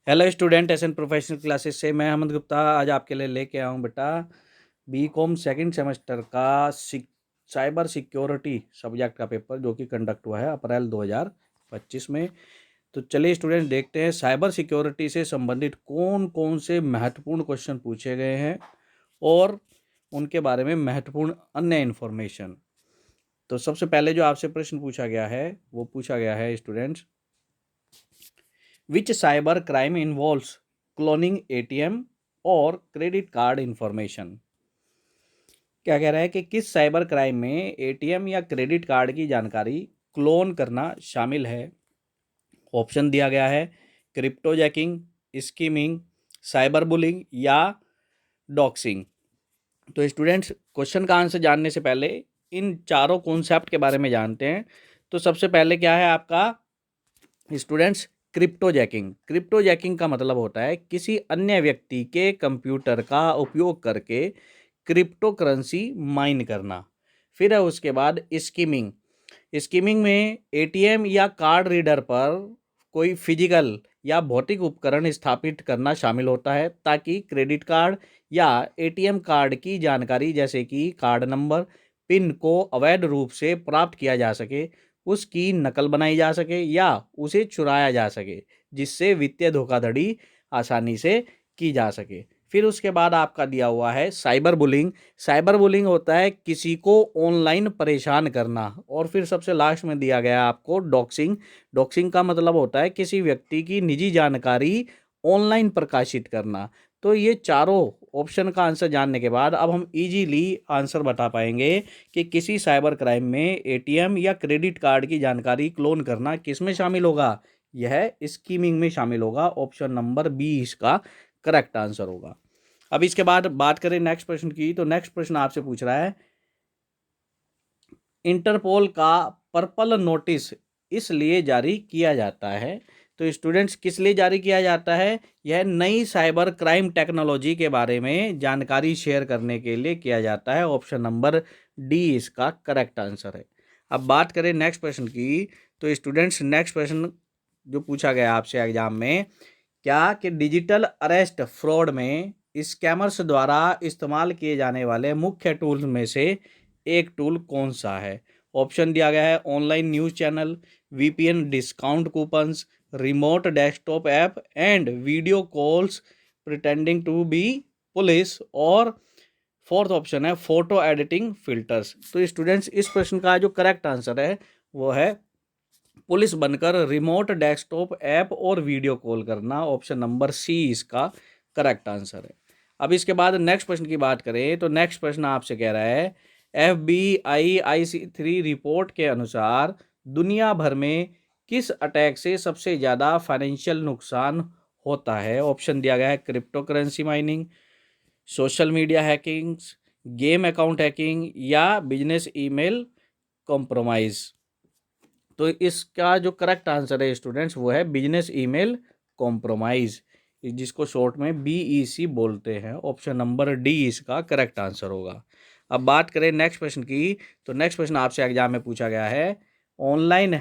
Hello student, SN professional classes से मैं अहमद गुप्ता आज आपके लिए लेके आया हूँ बेटा बीकॉम सेकंड सेमेस्टर का साइबर सिक्योरिटी सब्जेक्ट का पेपर जो कि कंडक्ट हुआ है अप्रैल 2025 में। तो चलिए स्टूडेंट देखते हैं साइबर सिक्योरिटी से संबंधित कौन कौन से महत्वपूर्ण क्वेश्चन पूछे गए हैं और उनके बारे में महत्वपूर्ण अन्य इन्फॉर्मेशन। तो सबसे पहले जो आपसे प्रश्न पूछा गया है वो पूछा गया है students, which cyber crime involves cloning ATM और क्रेडिट कार्ड इंफॉर्मेशन। क्या कह रहा है कि किस साइबर क्राइम में एटीएम या क्रेडिट कार्ड की जानकारी क्लोन करना शामिल है। ऑप्शन दिया गया है cryptojacking, skimming, cyberbullying या डॉक्सिंग। तो स्टूडेंट्स क्वेश्चन का आंसर जानने से पहले इन चारों कॉन्सेप्ट के बारे में जानते हैं। तो सबसे पहले क्या है आपका students, crypto jacking. Crypto jacking का मतलब होता है किसी अन्य व्यक्ति के कंप्यूटर का उपयोग करके क्रिप्टो करेंसी माइन करना। फिर है उसके बाद स्कीमिंग। स्कीमिंग में एटीएम या कार्ड रीडर पर कोई फिजिकल या भौतिक उपकरण स्थापित करना शामिल होता है ताकि क्रेडिट कार्ड या एटीएम कार्ड की जानकारी जैसे कि कार्ड नंबर, पिन को अवैध रूप से प्राप्त किया जा सके, उसकी नकल बनाई जा सके या उसे चुराया जा सके, जिससे वित्तीय धोखाधड़ी आसानी से की जा सके। फिर उसके बाद आपका दिया हुआ है साइबर बुलिंग। साइबर बुलिंग होता है किसी को ऑनलाइन परेशान करना। और फिर सबसे लास्ट में दिया गया आपको डॉक्सिंग। डॉक्सिंग का मतलब होता है किसी व्यक्ति की निजी जानकारी ऑनलाइन प्रकाशित करना। तो ये चारों ऑप्शन का आंसर जानने के बाद अब हम इजीली आंसर बता पाएंगे कि किसी साइबर क्राइम में एटीएम या क्रेडिट कार्ड की जानकारी क्लोन करना किस में शामिल होगा। यह स्कीमिंग में शामिल होगा। ऑप्शन नंबर बी इसका करेक्ट आंसर होगा। अब इसके बाद बात करें नेक्स्ट प्रश्न की, तो नेक्स्ट प्रश्न आपसे पूछ रहा है इंटरपोल का पर्पल नोटिस इसलिए जारी किया जाता है। तो स्टूडेंट्स किस लिए जारी किया जाता है? यह नई साइबर क्राइम टेक्नोलॉजी के बारे में जानकारी शेयर करने के लिए किया जाता है। ऑप्शन नंबर डी इसका करेक्ट आंसर है। अब बात करें नेक्स्ट प्रश्न की, तो स्टूडेंट्स नेक्स्ट प्रश्न जो पूछा गया आपसे एग्जाम में, क्या कि डिजिटल अरेस्ट फ्रॉड में स्कैमर्स द्वारा इस्तेमाल किए जाने वाले मुख्य टूल्स में से एक टूल कौन सा है? ऑप्शन दिया गया है online news channel, VPN discount coupons, remote desktop app and video calls pretending to be police, और फोर्थ ऑप्शन है फोटो एडिटिंग फिल्टर्स। तो स्टूडेंट्स इस प्रश्न का जो करेक्ट आंसर है वो है पुलिस बनकर रिमोट डेस्कटॉप ऐप और वीडियो कॉल करना। ऑप्शन नंबर सी इसका करेक्ट आंसर है। अब इसके बाद नेक्स्ट प्रश्न की बात करें, तो नेक्स्ट प्रश्न आपसे कह रहा है FBI IC3 रिपोर्ट के अनुसार दुनिया भर में किस अटैक से सबसे ज़्यादा फाइनेंशियल नुकसान होता है? ऑप्शन दिया गया है crypto currency mining, social media hackings, game account hacking या बिजनेस ईमेल कॉम्प्रोमाइज़। तो इसका जो करेक्ट आंसर है स्टूडेंट्स वो है बिजनेस ईमेल कॉम्प्रोमाइज़, जिसको शॉर्ट में BEC बोलते हैं। ऑप्शन नंबर डी इसका करेक्ट आंसर होगा। अब बात करें नेक्स्ट प्रश्न की, तो नेक्स्ट प्रश्न आपसे एग्जाम में पूछा गया है ऑनलाइन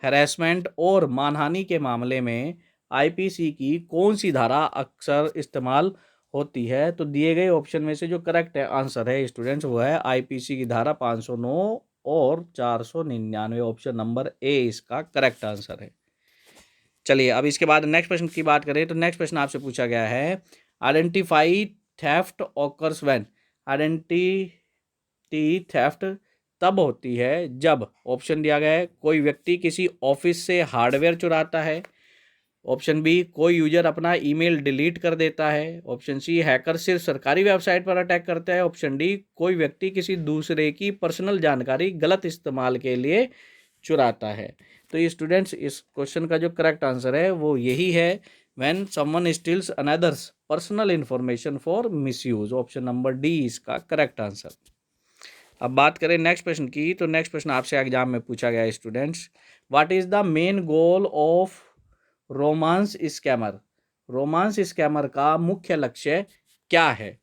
हैरेसमेंट और मानहानि के मामले में IPC की कौन सी धारा अक्सर इस्तेमाल होती है? तो दिए गए ऑप्शन में से जो करेक्ट आंसर है स्टूडेंट्स वो है IPC की धारा 509 और 499। ऑप्शन नंबर ए इसका करेक्ट आंसर है। चलिए अब इसके बाद नेक्स्ट प्रश्न की बात करें, तो नेक्स्ट प्रश्न आपसे पूछा गया है identify theft occurs when. Identity theft तब होती है जब, ऑप्शन दिया गया है कोई व्यक्ति किसी ऑफिस से हार्डवेयर चुराता है, ऑप्शन बी कोई यूजर अपना ईमेल डिलीट कर देता है, ऑप्शन सी हैकर सिर्फ सरकारी वेबसाइट पर अटैक करता है, ऑप्शन डी कोई व्यक्ति किसी दूसरे की पर्सनल जानकारी गलत इस्तेमाल के लिए चुराता है। तो ये स्टूडेंट्स इस क्वेश्चन का जो करेक्ट आंसर है वो यही है, when someone steals another's personal information for misuse. Option number D इसका करेक्ट आंसर। अब बात करें नेक्स्ट प्रश्न की, तो नेक्स्ट प्रश्न आपसे एग्जाम में पूछा गया है students, what is the main goal of romance scammer. Romance scammer का मुख्य लक्ष्य क्या है?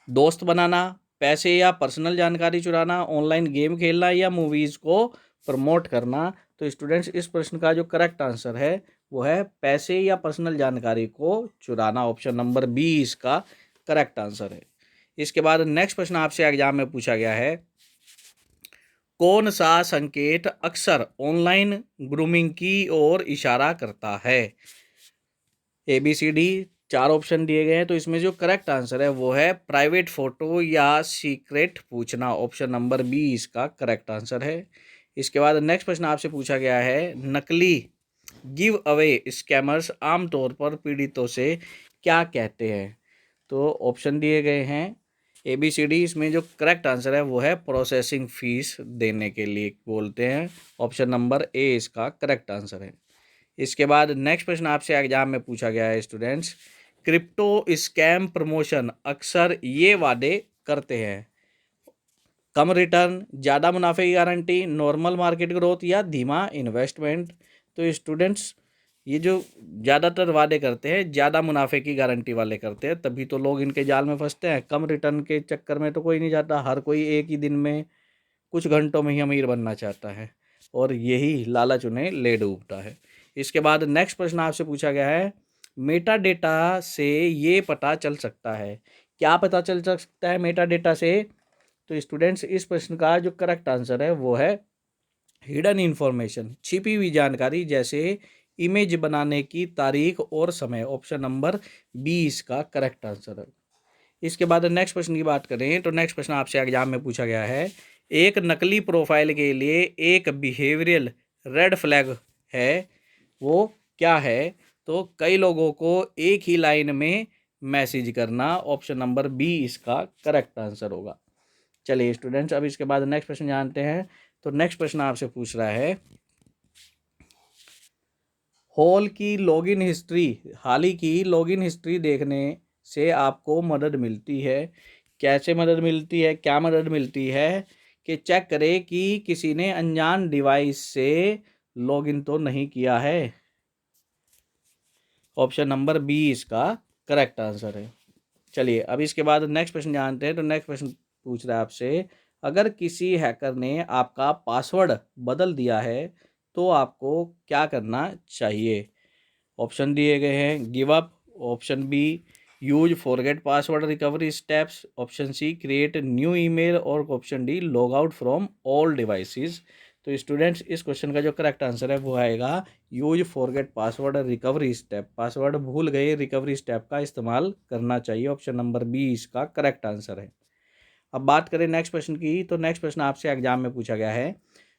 दोस्त बनाना, पैसे या पर्सनल जानकारी चुराना, ऑनलाइन गेम खेलना या मूवीज को प्रमोट करना। तो स्टूडेंट्स इस प्रश्न का जो करेक्ट आंसर है वो है पैसे या पर्सनल जानकारी को चुराना। ऑप्शन नंबर बी इसका करेक्ट आंसर है। इसके बाद नेक्स्ट प्रश्न आपसे एग्जाम में पूछा गया है, कौन सा संकेत अक्सर ऑनलाइन ग्रूमिंग की ओर इशारा करता है? ABCD 4 ऑप्शन दिए गए हैं, तो इसमें जो करेक्ट आंसर है वो है प्राइवेट फोटो या सीक्रेट पूछना। ऑप्शन नंबर बी इसका करेक्ट आंसर है। इसके बाद नेक्स्ट प्रश्न आपसे पूछा गया है, नकली गिव अवे स्कैमर्स आमतौर पर पीड़ितों से क्या कहते हैं? तो ऑप्शन दिए गए हैं ABCD, इसमें जो करेक्ट आंसर है वो है प्रोसेसिंग फीस देने के लिए बोलते हैं। ऑप्शन नंबर ए इसका करेक्ट आंसर है। इसके बाद नेक्स्ट प्रश्न आपसे एग्जाम में पूछा गया है स्टूडेंट्स, क्रिप्टो स्कैम प्रमोशन अक्सर ये वादे करते हैं, कम रिटर्न, ज़्यादा मुनाफे की गारंटी, नॉर्मल मार्केट ग्रोथ या धीमा इन्वेस्टमेंट। तो स्टूडेंट्स ये जो ज़्यादातर वादे करते हैं ज़्यादा मुनाफे की गारंटी वाले करते हैं, तभी तो लोग इनके जाल में फंसते हैं। कम रिटर्न के चक्कर में तो कोई नहीं जाता, हर कोई एक ही दिन में कुछ घंटों में ही अमीर बनना चाहता है और यही लालच उन्हें ले डूबता है। इसके बाद नेक्स्ट प्रश्न आपसे पूछा गया है, मेटा डेटा से ये पता चल सकता है, क्या पता चल सकता है मेटा डेटा से? तो स्टूडेंट्स इस प्रश्न का जो करेक्ट आंसर है वो है हिडन इन्फॉर्मेशन, छिपी हुई जानकारी, जैसे इमेज बनाने की तारीख और समय। ऑप्शन नंबर बी इसका करेक्ट आंसर है। इसके बाद नेक्स्ट प्रश्न की बात करें तो नेक्स्ट प्रश्न आपसे एग्जाम में पूछा गया है, एक नकली प्रोफाइल के लिए एक बिहेवियरल रेड फ्लैग है, वो क्या है? तो कई लोगों को एक ही लाइन में मैसेज करना। ऑप्शन नंबर बी इसका करेक्ट आंसर होगा। चलिए स्टूडेंट्स, अब इसके बाद नेक्स्ट प्रश्न जानते हैं। तो नेक्स्ट प्रश्न आपसे पूछ रहा है, हाल की लॉगिन हिस्ट्री देखने से आपको मदद मिलती है। कैसे मदद मिलती है, क्या मदद मिलती है? कि चेक करें कि किसी ने अनजान डिवाइस से लॉगिन तो नहीं किया है। ऑप्शन नंबर बी इसका करेक्ट आंसर है। चलिए अब इसके बाद नेक्स्ट प्रश्न जानते हैं। तो नेक्स्ट प्रश्न पूछ रहा है आपसे, अगर किसी हैकर ने आपका पासवर्ड बदल दिया है तो आपको क्या करना चाहिए? ऑप्शन दिए गए हैं, give up, option B use forget password recovery steps, option C create new email और option D log out from all devices. तो स्टूडेंट्स इस क्वेश्चन का जो करेक्ट आंसर है वो आएगा use forget password recovery step, password भूल गए रिकवरी स्टेप का इस्तेमाल करना चाहिए। ऑप्शन नंबर बी इसका करेक्ट आंसर है। अब बात करें नेक्स्ट प्रश्न की। तो नेक्स्ट प्रश्न आपसे एग्जाम में पूछा गया है,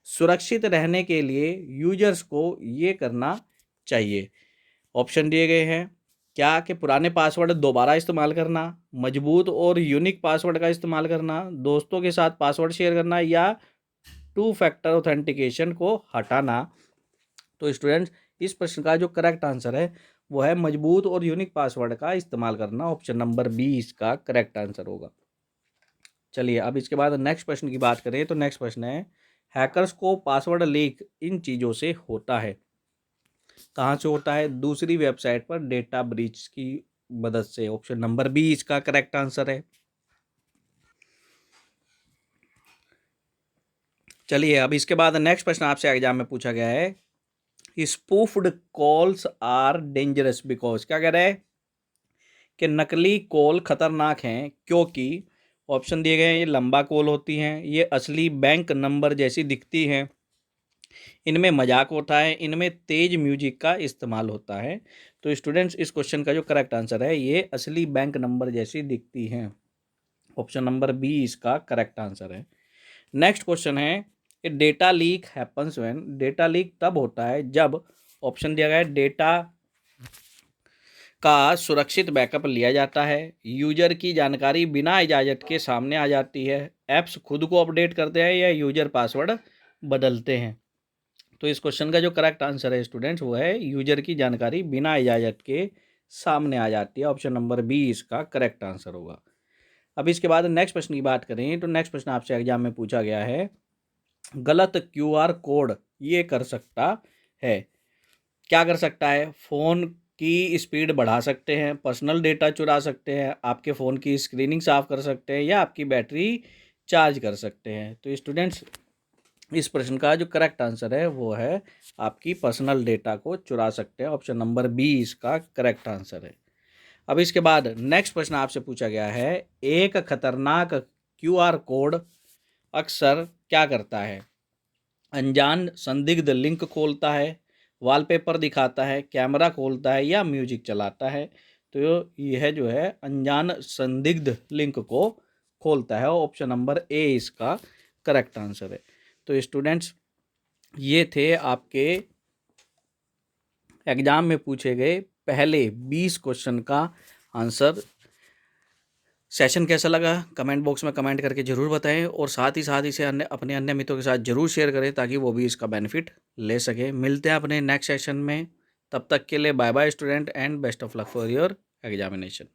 सुरक्षित रहने के लिए यूजर्स को ये करना चाहिए। ऑप्शन दिए गए हैं, क्या कि पुराने पासवर्ड दोबारा इस्तेमाल करना, मजबूत और यूनिक पासवर्ड का इस्तेमाल करना, दोस्तों के साथ पासवर्ड शेयर करना या 2 फैक्टर ऑथेंटिकेशन को हटाना। तो स्टूडेंट्स इस प्रश्न का जो करेक्ट आंसर है वो है मजबूत और यूनिक पासवर्ड का इस्तेमाल करना। ऑप्शन नंबर बी इसका करेक्ट आंसर होगा। चलिए अब इसके बाद नेक्स्ट प्रश्न की बात करें। तो नेक्स्ट प्रश्न है, हैकर्स को पासवर्ड लीक इन चीज़ों से होता है। कहाँ से होता है? दूसरी वेबसाइट पर डेटा ब्रीच की मदद से। ऑप्शन नंबर बी इसका करेक्ट आंसर है। चलिए अब इसके बाद नेक्स्ट प्रश्न आपसे एग्जाम में पूछा गया है, spoofed calls are dangerous because, क्या कह रहे हैं कि नकली कॉल खतरनाक हैं क्योंकि ऑप्शन दिए गए हैं, ये लंबा कॉल होती हैं, ये असली बैंक नंबर जैसी दिखती हैं, इनमें मजाक होता है, इनमें तेज म्यूजिक का इस्तेमाल होता है। तो स्टूडेंट्स इस क्वेश्चन का जो करेक्ट आंसर है ये असली बैंक नंबर जैसी दिखती हैं। ऑप्शन नंबर बी इसका करेक्ट आंसर है। नेक्स्ट क्वेश्चन है, कि data leak happens when, data leak तब होता है जब, ऑप्शन दिया गया है, डेटा का सुरक्षित बैकअप लिया जाता है, यूजर की जानकारी बिना इजाज़त के सामने आ जाती है, ऐप्स खुद को अपडेट करते हैं या यूजर पासवर्ड बदलते हैं। तो इस क्वेश्चन का जो करेक्ट आंसर है स्टूडेंट्स वो है यूजर की जानकारी बिना इजाज़त के सामने आ जाती है। ऑप्शन नंबर बी इसका करेक्ट आंसर होगा। अब इसके बाद नेक्स्ट प्रश्न की बात करें। तो नेक्स्ट प्रश्न आपसे एग्जाम में पूछा गया है, गलत क्यूआर कोड ये कर सकता है, क्या कर सकता है? फ़ोन की स्पीड बढ़ा सकते हैं, पर्सनल डेटा चुरा सकते हैं, आपके फ़ोन की स्क्रीनिंग साफ़ कर सकते हैं या आपकी बैटरी चार्ज कर सकते हैं। तो स्टूडेंट्स इस प्रश्न का जो करेक्ट आंसर है वो है आपकी पर्सनल डेटा को चुरा सकते हैं। ऑप्शन नंबर बी इसका करेक्ट आंसर है। अब इसके बाद नेक्स्ट प्रश्न आपसे पूछा गया है, एक खतरनाक क्यूआर कोड अक्सर क्या करता है? अनजान संदिग्ध लिंक खोलता है, वॉलपेपर दिखाता है, कैमरा खोलता है या म्यूजिक चलाता है? तो यह जो है अनजान संदिग्ध लिंक को खोलता है। ऑप्शन नंबर ए इसका करेक्ट आंसर है। तो स्टूडेंट्स, ये थे आपके एग्जाम में पूछे गए पहले 20 क्वेश्चन का आंसर। सेशन कैसा लगा कमेंट बॉक्स में कमेंट करके ज़रूर बताएं, और साथ ही इसे अपने अन्य मित्रों के साथ ज़रूर शेयर करें ताकि वो भी इसका बेनिफिट ले सके। मिलते हैं अपने नेक्स्ट सेशन में, तब तक के लिए bye bye student and best of luck for your examination.